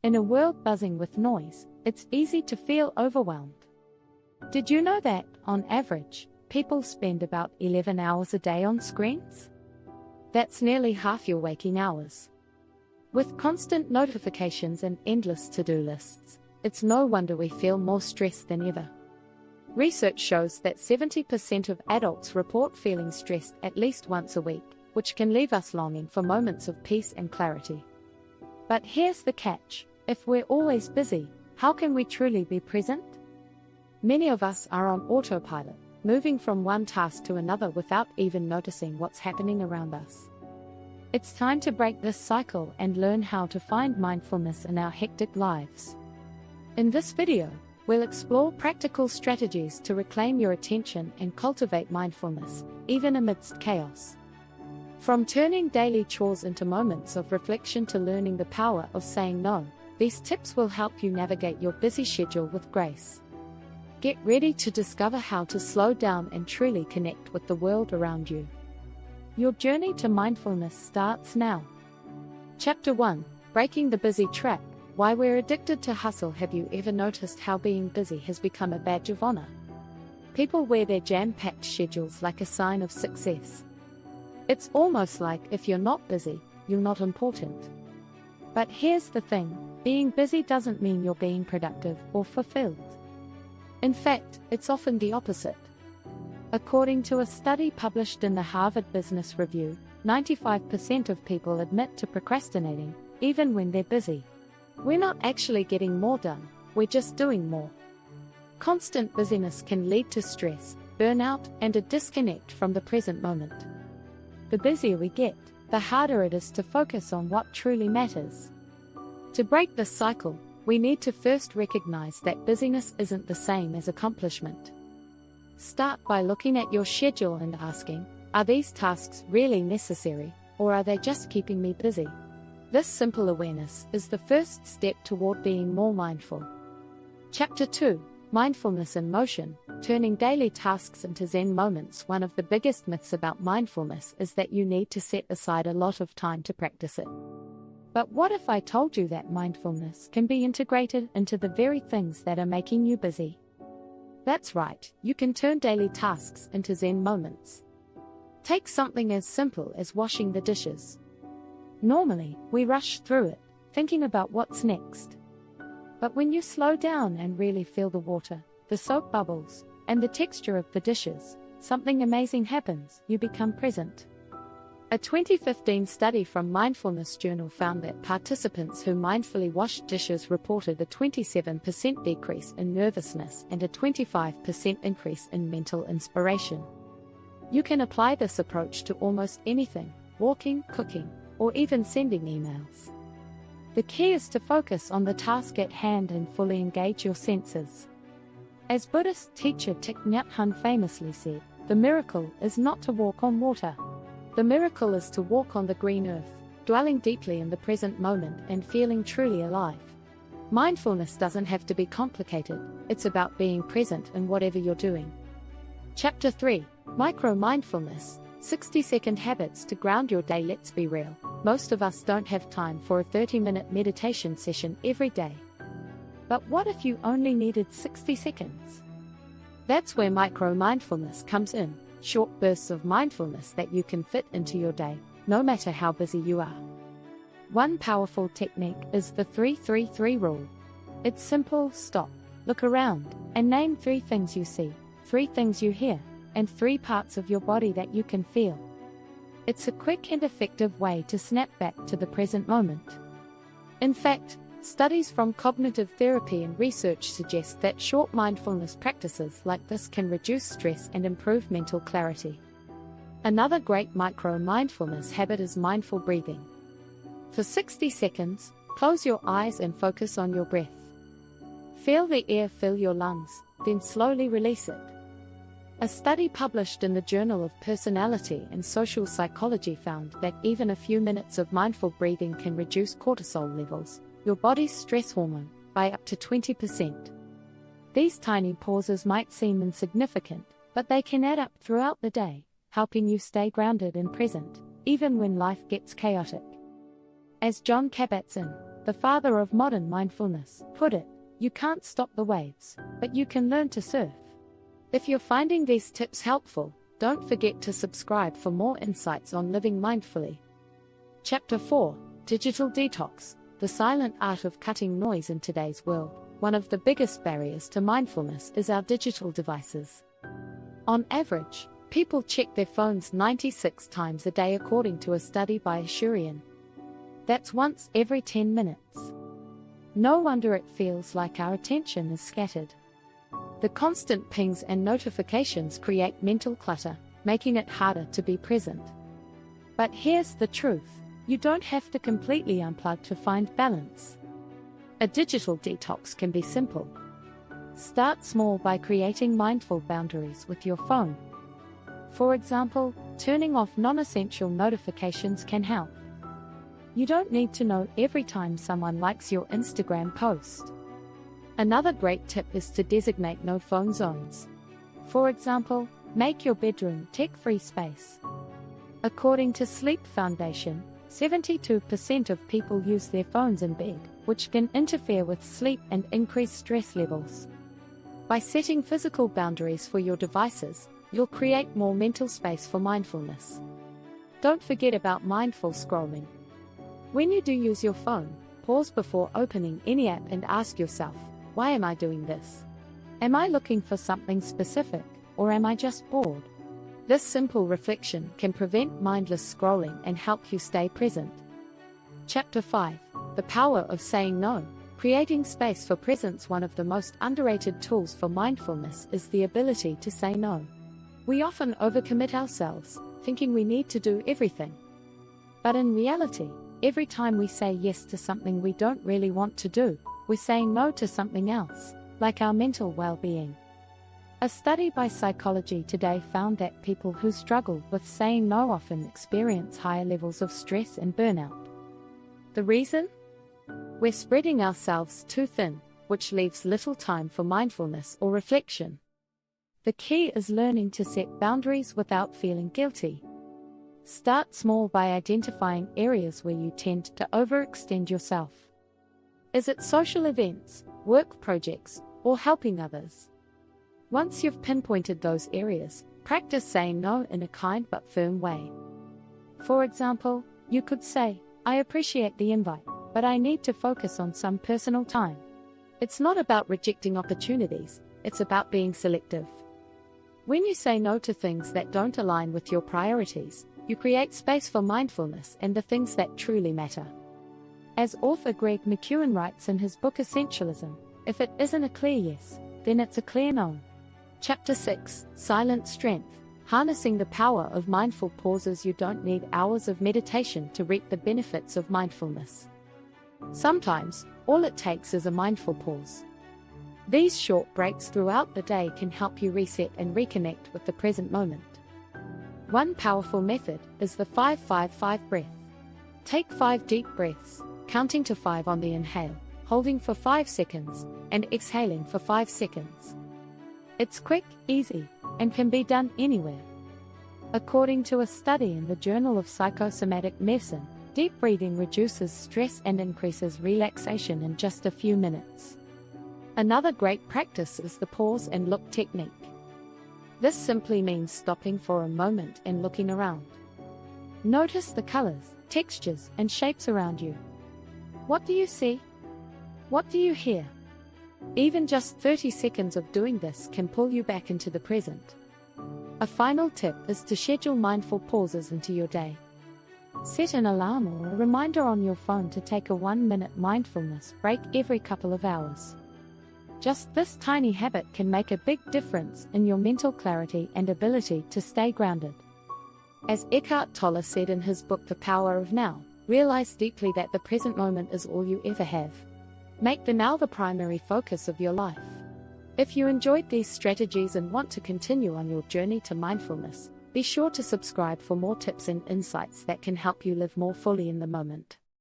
In a world buzzing with noise, it's easy to feel overwhelmed. Did you know that, on average, people spend about 11 hours a day on screens? That's nearly half your waking hours. With constant notifications and endless to-do lists, it's no wonder we feel more stressed than ever. Research shows that 70% of adults report feeling stressed at least once a week, which can leave us longing for moments of peace and clarity. But here's the catch: if we're always busy, how can we truly be present? Many of us are on autopilot, moving from one task to another without even noticing what's happening around us. It's time to break this cycle and learn how to find mindfulness in our hectic lives. In this video, we'll explore practical strategies to reclaim your attention and cultivate mindfulness, even amidst chaos. From turning daily chores into moments of reflection to learning the power of saying no, these tips will help you navigate your busy schedule with grace. Get ready to discover how to slow down and truly connect with the world around you. Your journey to mindfulness starts now. Chapter 1: Breaking the Busy Trap. Why we're addicted to hustle. Have you ever noticed how being busy has become a badge of honor? People wear their jam-packed schedules like a sign of success. It's almost like if you're not busy, you're not important. But here's the thing: being busy doesn't mean you're being productive or fulfilled. In fact, it's often the opposite. According to a study published in the Harvard Business Review, 95% of people admit to procrastinating, even when they're busy. We're not actually getting more done, we're just doing more. Constant busyness can lead to stress, burnout, and a disconnect from the present moment. The busier we get, the harder it is to focus on what truly matters. To break this cycle, we need to first recognize that busyness isn't the same as accomplishment. Start by looking at your schedule and asking, are these tasks really necessary, or are they just keeping me busy? This simple awareness is the first step toward being more mindful. Chapter 2: Mindfulness in Motion. Turning daily tasks into Zen moments. One of the biggest myths about mindfulness is that you need to set aside a lot of time to practice it. But what if I told you that mindfulness can be integrated into the very things that are making you busy? That's right, you can turn daily tasks into Zen moments. Take something as simple as washing the dishes. Normally, we rush through it, thinking about what's next. But when you slow down and really feel the water, the soap bubbles, and the texture of the dishes, something amazing happens. You become present. A 2015 study from Mindfulness Journal found that participants who mindfully washed dishes reported a 27% decrease in nervousness and a 25% increase in mental inspiration. You can apply this approach to almost anything: walking, cooking, or even sending emails. The key is to focus on the task at hand and fully engage your senses. As Buddhist teacher Thich Nhat Hanh famously said, the miracle is not to walk on water. The miracle is to walk on the green earth, dwelling deeply in the present moment and feeling truly alive. Mindfulness doesn't have to be complicated, it's about being present in whatever you're doing. Chapter 3: Micro-mindfulness. 60-second habits to ground your day. Let's be real, most of us don't have time for a 30-minute meditation session every day. But what if you only needed 60 seconds? That's where micro-mindfulness comes in. Short bursts of mindfulness that you can fit into your day, no matter how busy you are. One powerful technique is the 3-3-3 rule. It's simple: stop, look around, and name 3 things you see, 3 things you hear, and 3 parts of your body that you can feel. It's a quick and effective way to snap back to the present moment. In fact, studies from cognitive therapy and research suggest that short mindfulness practices like this can reduce stress and improve mental clarity. Another great micro-mindfulness habit is mindful breathing. For 60 seconds, close your eyes and focus on your breath. Feel the air fill your lungs, then slowly release it. A study published in the Journal of Personality and Social Psychology found that even a few minutes of mindful breathing can reduce cortisol levels, your body's stress hormone, by up to 20%. These tiny pauses might seem insignificant, but they can add up throughout the day, helping you stay grounded and present, even when life gets chaotic. As Jon Kabat-Zinn, the father of modern mindfulness, put it, "You can't stop the waves, but you can learn to surf." If you're finding these tips helpful, don't forget to subscribe for more insights on living mindfully. Chapter 4: Digital Detox, the silent art of cutting noise in today's world. One of the biggest barriers to mindfulness is our digital devices. On average, people check their phones 96 times a day according to a study by Asurian. That's once every 10 minutes. No wonder it feels like our attention is scattered. The constant pings and notifications create mental clutter, making it harder to be present. But here's the truth: you don't have to completely unplug to find balance. A digital detox can be simple. Start small by creating mindful boundaries with your phone. For example, turning off non-essential notifications can help. You don't need to know every time someone likes your Instagram post. Another great tip is to designate no phone zones. For example, make your bedroom tech-free space. According to Sleep Foundation, 72% of people use their phones in bed, which can interfere with sleep and increase stress levels. By setting physical boundaries for your devices, you'll create more mental space for mindfulness. Don't forget about mindful scrolling. When you do use your phone, pause before opening any app and ask yourself, why am I doing this? Am I looking for something specific, or am I just bored? This simple reflection can prevent mindless scrolling and help you stay present. Chapter 5: The Power of Saying No. Creating space for presence. One of the most underrated tools for mindfulness is the ability to say no. We often overcommit ourselves, thinking we need to do everything. But in reality, every time we say yes to something we don't really want to do, we're saying no to something else, like our mental well-being. A study by Psychology Today found that people who struggle with saying no often experience higher levels of stress and burnout. The reason? We're spreading ourselves too thin, which leaves little time for mindfulness or reflection. The key is learning to set boundaries without feeling guilty. Start small by identifying areas where you tend to overextend yourself. Is it social events, work projects, or helping others? Once you've pinpointed those areas, practice saying no in a kind but firm way. For example, you could say, "I appreciate the invite, but I need to focus on some personal time." It's not about rejecting opportunities, it's about being selective. When you say no to things that don't align with your priorities, you create space for mindfulness and the things that truly matter. As author Greg McKeown writes in his book Essentialism, if it isn't a clear yes, then it's a clear no. Chapter 6: Silent Strength. Harnessing the power of mindful pauses. You don't need hours of meditation to reap the benefits of mindfulness. Sometimes, all it takes is a mindful pause. These short breaks throughout the day can help you reset and reconnect with the present moment. One powerful method is the 5-5-5 breath. Take 5 deep breaths, counting to 5 on the inhale, holding for 5 seconds, and exhaling for 5 seconds. It's quick, easy, and can be done anywhere. According to a study in the Journal of Psychosomatic Medicine, deep breathing reduces stress and increases relaxation in just a few minutes. Another great practice is the pause and look technique. This simply means stopping for a moment and looking around. Notice the colors, textures, and shapes around you. What do you see? What do you hear? Even just 30 seconds of doing this can pull you back into the present. A final tip is to schedule mindful pauses into your day. Set an alarm or a reminder on your phone to take a 1-minute mindfulness break every couple of hours. Just this tiny habit can make a big difference in your mental clarity and ability to stay grounded. As Eckhart Tolle said in his book The Power of Now, realize deeply that the present moment is all you ever have. Make the now the primary focus of your life. If you enjoyed these strategies and want to continue on your journey to mindfulness, be sure to subscribe for more tips and insights that can help you live more fully in the moment.